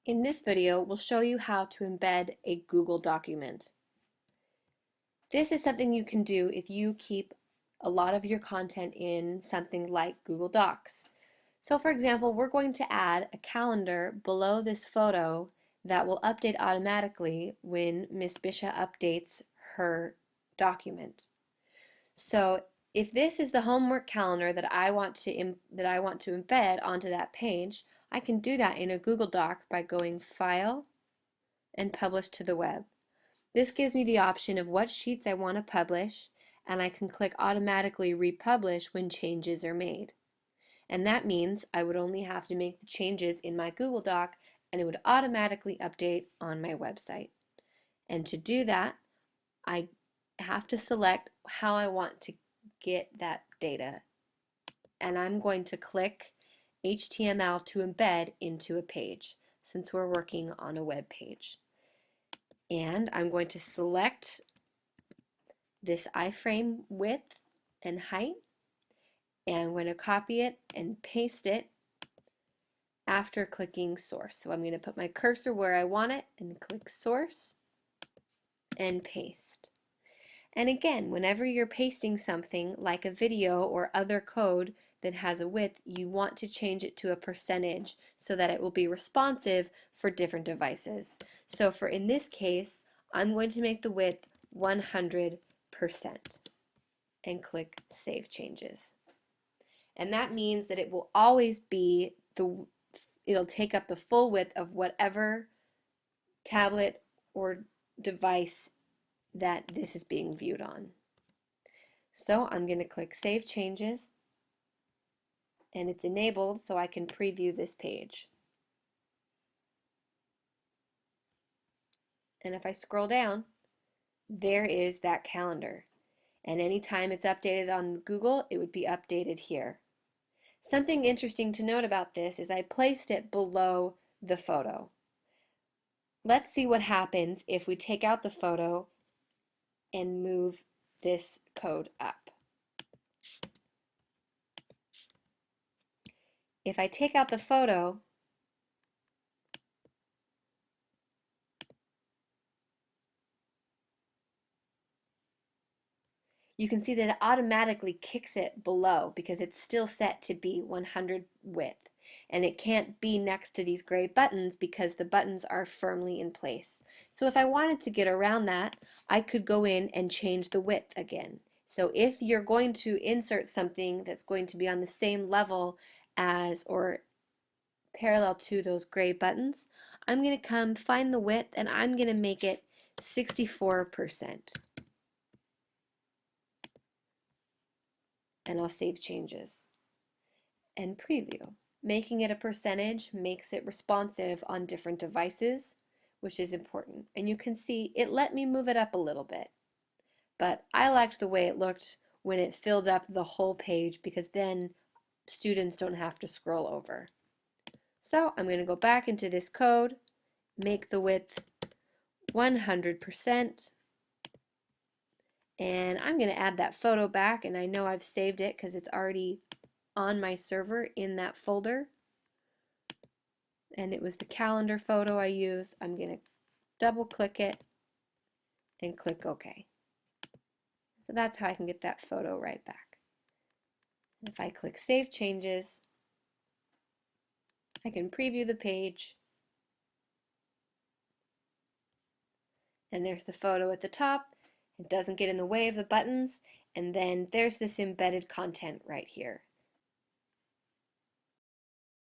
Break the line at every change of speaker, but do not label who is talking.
In this video, we'll show you how to embed a Google document. This is something you can do if you keep a lot of your content in something like Google Docs. So for example, we're going to add a calendar below this photo that will update automatically when Miss Bisha updates her document. So if this is the homework calendar that I want to embed onto that page, I can do that in a Google Doc by going File and Publish to the Web. This gives me the option of what sheets I want to publish, and I can click Automatically Republish when changes are made. And that means I would only have to make the changes in my Google Doc and it would automatically update on my website. And to do that, I have to select how I want to get that data. And I'm going to click HTML to embed into a page since we're working on a web page. And I'm going to select this iframe width and height, and I'm going to copy it and paste it after clicking source. So I'm going to put my cursor where I want it and click source and paste. And again, whenever you're pasting something like a video or other code that has a width, you want to change it to a percentage so that it will be responsive for different devices. So for in this case, I'm going to make the width 100% and click Save Changes. And that means that it will always be it'll take up the full width of whatever tablet or device that this is being viewed on. So I'm going to click Save Changes, and it's enabled so I can preview this page. And if I scroll down, there is that calendar. And anytime it's updated on Google, it would be updated here. Something interesting to note about this is I placed it below the photo. Let's see what happens if we take out the photo and move this code up. If I take out the photo, you can see that it automatically kicks it below because it's still set to be 100 width. And it can't be next to these gray buttons because the buttons are firmly in place. So if I wanted to get around that, I could go in and change the width again. So if you're going to insert something that's going to be on the same level as or parallel to those gray buttons, I'm going to come find the width and I'm going to make it 64%. And I'll save changes and preview. Making it a percentage makes it responsive on different devices, which is important. And you can see it let me move it up a little bit. But I liked the way it looked when it filled up the whole page because then students don't have to scroll over. So I'm going to go back into this code, make the width 100%, and I'm going to add that photo back, and I know I've saved it because it's already on my server in that folder. And it was the calendar photo I used. I'm going to double click it and click OK. So that's how I can get that photo right back. If I click Save Changes, I can preview the page. And there's the photo at the top. It doesn't get in the way of the buttons. And then there's this embedded content right here.